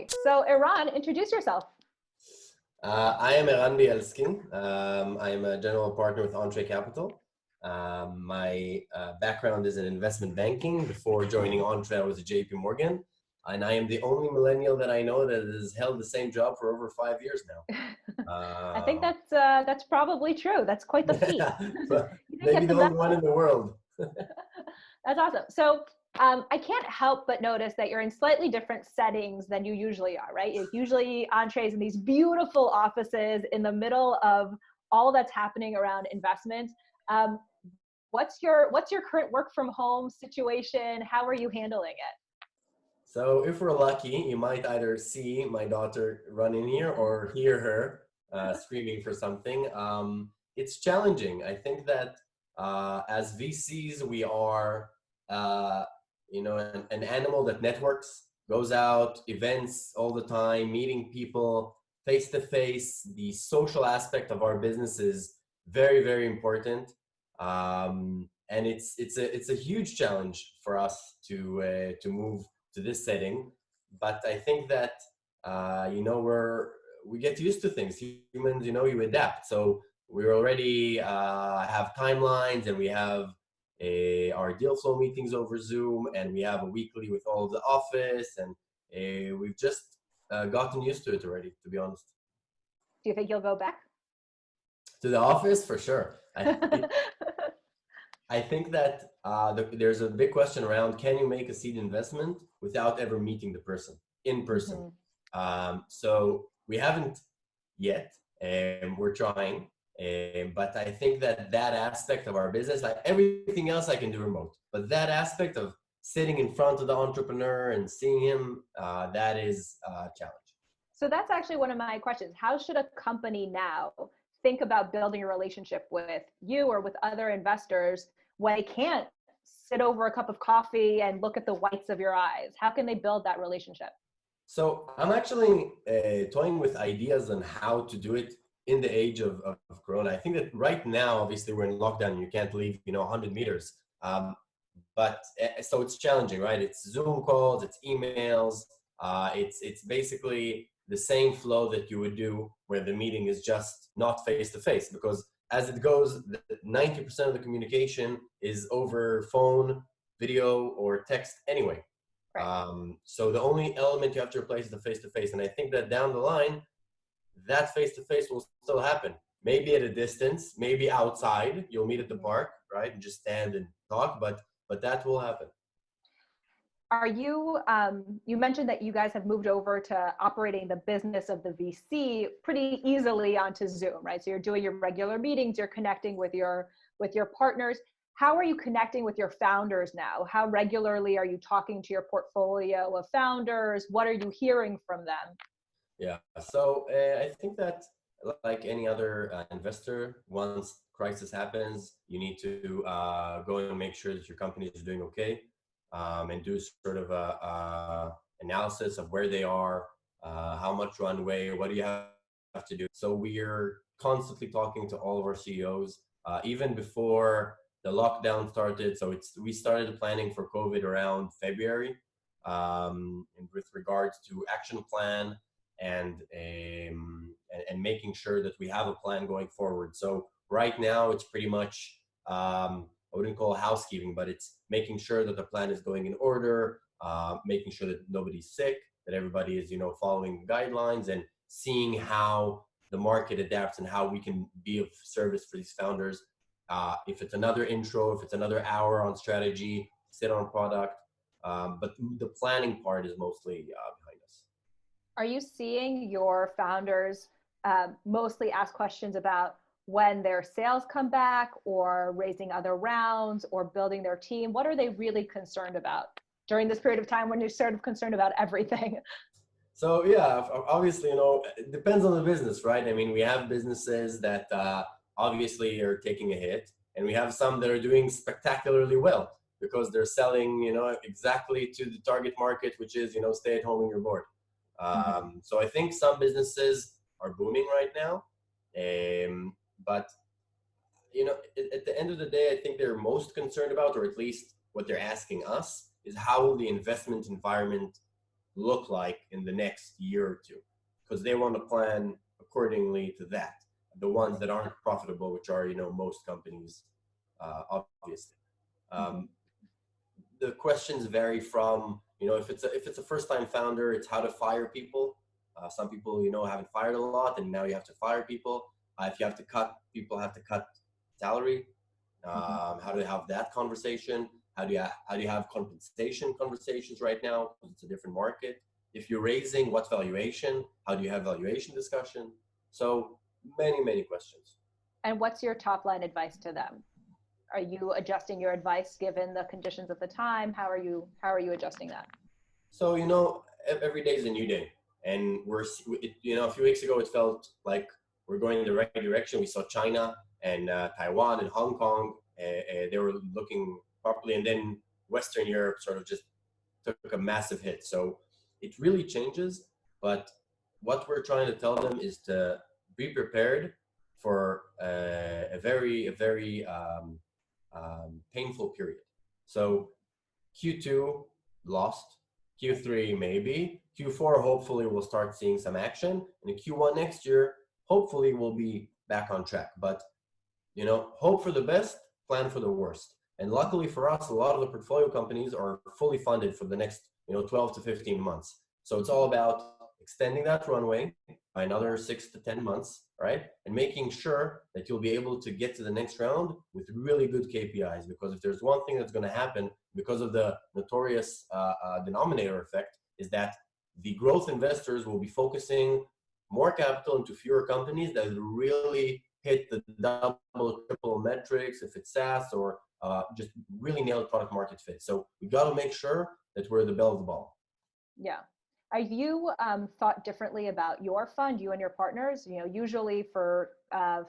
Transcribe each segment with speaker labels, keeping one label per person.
Speaker 1: So Eran, introduce yourself.
Speaker 2: I am Eran Bielski. I am a general partner with Entree Capital. My background is in investment banking. Before joining Entree, I was at JP Morgan. And I am the only millennial that I know that has held the same job for over 5 years now.
Speaker 1: I think that's probably true. That's quite the feat.
Speaker 2: But
Speaker 1: You didn't
Speaker 2: maybe
Speaker 1: get the
Speaker 2: the only
Speaker 1: memo.
Speaker 2: one in the world.
Speaker 1: That's awesome. So I can't help but notice that you're in slightly different settings than you usually are, right? Usually Entree's in these beautiful offices in the middle of all that's happening around investments. What's your current work from home situation? How are you handling it?
Speaker 2: So if we're lucky, you might either see my daughter run in here or hear her screaming for something. It's challenging. I think that as VCs, we are, an animal that networks, goes out, events all the time, meeting people face to face. The social aspect of our business is very, very important. And it's a huge challenge for us to move to this setting, but I think that we get used to things. Humans, you adapt. So we already have timelines, and we have our deal flow meetings over Zoom, and we have a weekly with all of the office, and we've just gotten used to it already, to be honest.
Speaker 1: Do you think you'll go back
Speaker 2: to the office? For sure. I think that there's a big question around, can you make a seed investment without ever meeting the person in person? So we haven't yet, and we're trying. But I think that aspect of our business, like everything else I can do remote, but that aspect of sitting in front of the entrepreneur and seeing him, that is a challenge.
Speaker 1: So that's actually one of my questions. How should a company now think about building a relationship with you or with other investors when they can't sit over a cup of coffee and look at the whites of your eyes? How can they build that relationship?
Speaker 2: So I'm actually toying with ideas on how to do it in the age of Corona. I think that right now, obviously we're in lockdown and you can't leave, 100 meters. But so it's challenging, right? It's Zoom calls, it's emails. It's basically the same flow that you would do where the meeting is just not face-to-face, because as it goes, 90% of the communication is over phone, video, or text anyway. Right. So the only element you have to replace is the face-to-face. And I think that down the line, that face-to-face will still happen. Maybe at a distance, maybe outside, you'll meet at the park, right? And just stand and talk, but that will happen.
Speaker 1: Are you, you mentioned that you guys have moved over to operating the business of the VC pretty easily onto Zoom, right? So you're doing your regular meetings, you're connecting with your partners. How are you connecting with your founders now? How regularly are you talking to your portfolio of founders? What are you hearing from them?
Speaker 2: Yeah, so I think that like any other investor, once crisis happens, you need to go and make sure that your company is doing okay. And do sort of a analysis of where they are, how much runway, what do you have to do. So we're constantly talking to all of our CEOs, even before the lockdown started. So we started planning for COVID around February, and with regards to action plan and making sure that we have a plan going forward. So right now it's pretty much, I wouldn't call it housekeeping, but it's making sure that the plan is going in order, making sure that nobody's sick, that everybody is, following the guidelines, and seeing how the market adapts and how we can be of service for these founders. If it's another intro, if it's another hour on strategy, sit on product, but the planning part is mostly behind us.
Speaker 1: Are you seeing your founders mostly ask questions about when their sales come back, or raising other rounds, or building their team? What are they really concerned about during this period of time when you're sort of concerned about everything?
Speaker 2: So yeah, obviously, it depends on the business, right? I mean, we have businesses that obviously are taking a hit, and we have some that are doing spectacularly well because they're selling, exactly to the target market, which is, stay at home and you're bored. So I think some businesses are booming right now. But, at the end of the day, I think they're most concerned about, or at least what they're asking us, is how will the investment environment look like in the next year or two, because they want to plan accordingly to that. The ones that aren't profitable, which are, most companies, obviously. The questions vary from, if it's a first-time founder, it's how to fire people. Some people, haven't fired a lot, and now you have to fire people. If you have to cut, people have to cut salary. How do you have that conversation? How do you have compensation conversations right now? Because it's a different market. If you're raising, what valuation? How do you have valuation discussion? So many, many questions.
Speaker 1: And what's your top line advice to them? Are you adjusting your advice given the conditions of the time? How are you adjusting that?
Speaker 2: So, every day is a new day. And a few weeks ago, it felt like we're going in the right direction. We saw China and Taiwan and Hong Kong. They were looking properly. And then Western Europe sort of just took a massive hit. So it really changes. But what we're trying to tell them is to be prepared for a very painful period. So Q2 lost, Q3 maybe, Q4 hopefully we'll start seeing some action, and in Q1 next year hopefully we'll be back on track. But hope for the best, plan for the worst. And luckily for us, a lot of the portfolio companies are fully funded for the next 12 to 15 months. So it's all about extending that runway by another 6 to 10 months, right? And making sure that you'll be able to get to the next round with really good KPIs. Because if there's one thing that's going to happen because of the notorious denominator effect, is that the growth investors will be focusing more capital into fewer companies that really hit the double, triple metrics, if it's SaaS or just really nailed product market fit. So we got to make sure that we're the belle of the ball.
Speaker 1: Yeah. Have you thought differently about your fund, you and your partners? Usually for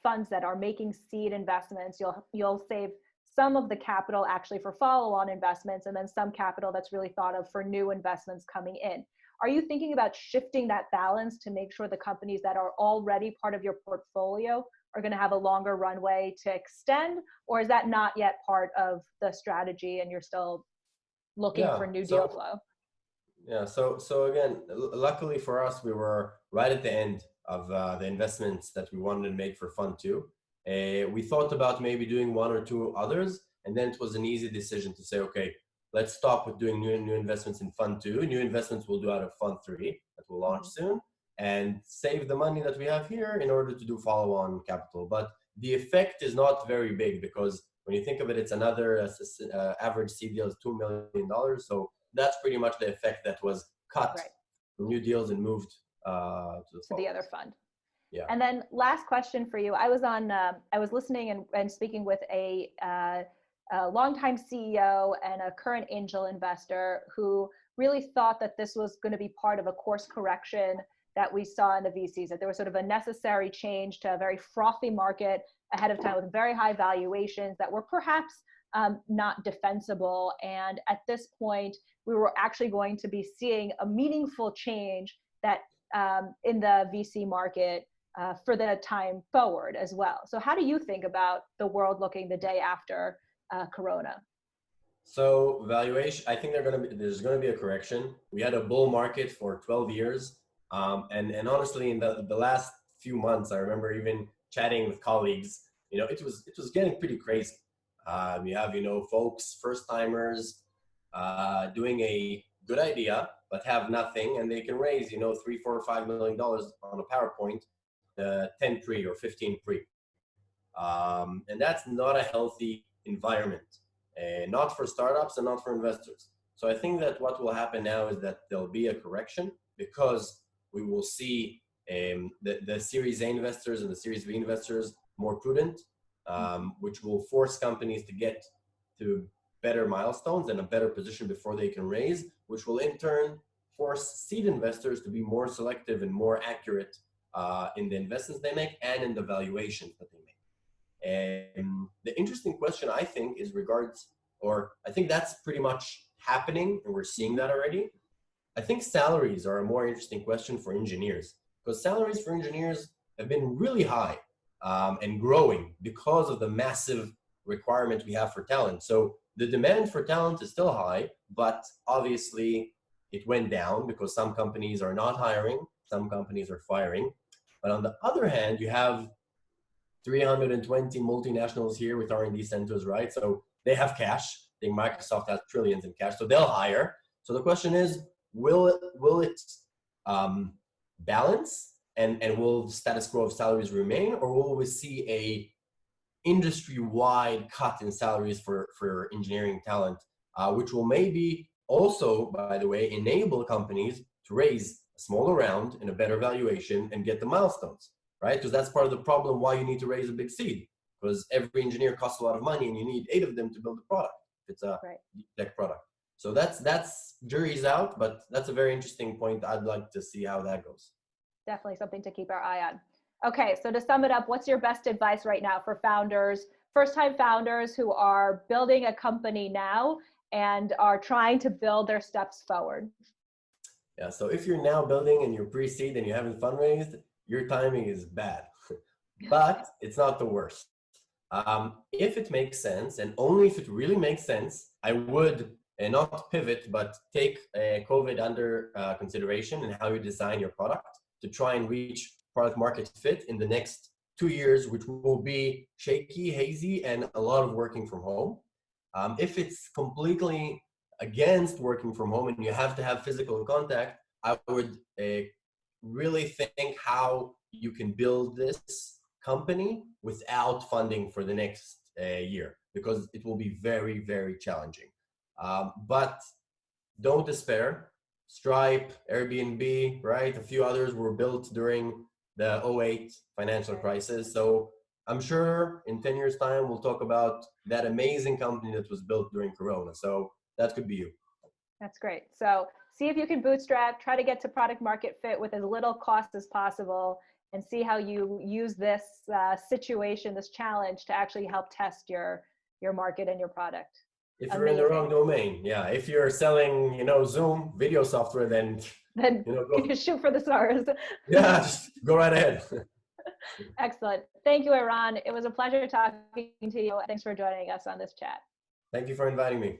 Speaker 1: funds that are making seed investments, you'll save some of the capital actually for follow-on investments, and then some capital that's really thought of for new investments coming in. Are you thinking about shifting that balance to make sure the companies that are already part of your portfolio are going to have a longer runway to extend, or is that not yet part of the strategy and you're still looking for new deal flow?
Speaker 2: Yeah, so again, luckily for us, we were right at the end of the investments that we wanted to make for Fund 2. We thought about maybe doing one or two others, and then it was an easy decision to say, okay, let's stop with doing new investments in Fund 2. New investments we'll do out of Fund 3 that will launch soon, and save the money that we have here in order to do follow-on capital. But the effect is not very big, because when you think of it, it's another average seed deal is $2 million. So that's pretty much the effect that was cut from new deals and moved to
Speaker 1: the other fund.
Speaker 2: Yeah.
Speaker 1: And then last question for you. I was listening and speaking with a longtime CEO and a current angel investor who really thought that this was going to be part of a course correction that we saw in the VCs, that there was sort of a necessary change to a very frothy market ahead of time with very high valuations that were perhaps not defensible. And at this point, we were actually going to be seeing a meaningful change that in the VC market for the time forward as well. So how do you think about the world looking the day after Corona?
Speaker 2: So valuation, I think there's going to be a correction. We had a bull market for 12 years. And honestly, in the last few months, I remember even chatting with colleagues, it was getting pretty crazy. We have, folks, first timers, doing a good idea, but have nothing, and they can raise, $3, $4, $5 million on a PowerPoint, 10 pre or 15 pre. And that's not a healthy environment, not for startups and not for investors. So I think that what will happen now is that there'll be a correction, because we will see the Series A investors and the Series B investors more prudent, which will force companies to get to better milestones and a better position before they can raise, which will in turn force seed investors to be more selective and more accurate in the investments they make and in the valuations that they make. And the interesting question, I think, is I think that's pretty much happening, and we're seeing that already. I think salaries are a more interesting question for engineers, because salaries for engineers have been really high and growing because of the massive requirement we have for talent. So the demand for talent is still high, but obviously it went down because some companies are not hiring, some companies are firing. But on the other hand, you have 320 multinationals here with R&D centers, right? So they have cash. I think Microsoft has trillions in cash, so they'll hire. So the question is, will it balance, and will the status quo of salaries remain, or will we see a industry-wide cut in salaries for engineering talent, which will maybe also, by the way, enable companies to raise a smaller round and a better valuation and get the milestones, right? Because that's part of the problem why you need to raise a big seed, because every engineer costs a lot of money and you need 8 of them to build a product. It's a deep tech product. So that's jury's out, but that's a very interesting point. I'd like to see how that goes.
Speaker 1: Definitely something to keep our eye on. Okay, so to sum it up, what's your best advice right now for founders, first-time founders who are building a company now and are trying to build their steps forward?
Speaker 2: Yeah, so if you're now building and you're pre-seed and you haven't fundraised, your timing is bad, but it's not the worst. If it makes sense, and only if it really makes sense, I would not pivot, but take COVID under consideration and how you design your product to try and reach product market fit in the next 2 years, which will be shaky, hazy, and a lot of working from home. If it's completely against working from home and you have to have physical contact, I would really think how you can build this company without funding for the next year, because it will be very, very challenging. But don't despair. Stripe, Airbnb, right? A few others were built during the 2008 financial crisis. So I'm sure in 10 years' time, we'll talk about that amazing company that was built during Corona. So that could be you.
Speaker 1: That's great. So see if you can bootstrap, try to get to product market fit with as little cost as possible, and see how you use this situation, this challenge, to actually help test your market and your product.
Speaker 2: If you're in the wrong domain, yeah. If you're selling, Zoom video software, then
Speaker 1: you shoot for the stars.
Speaker 2: Yeah, just go right ahead.
Speaker 1: Excellent. Thank you, Eran. It was a pleasure talking to you. Thanks for joining us on this chat.
Speaker 2: Thank you for inviting me.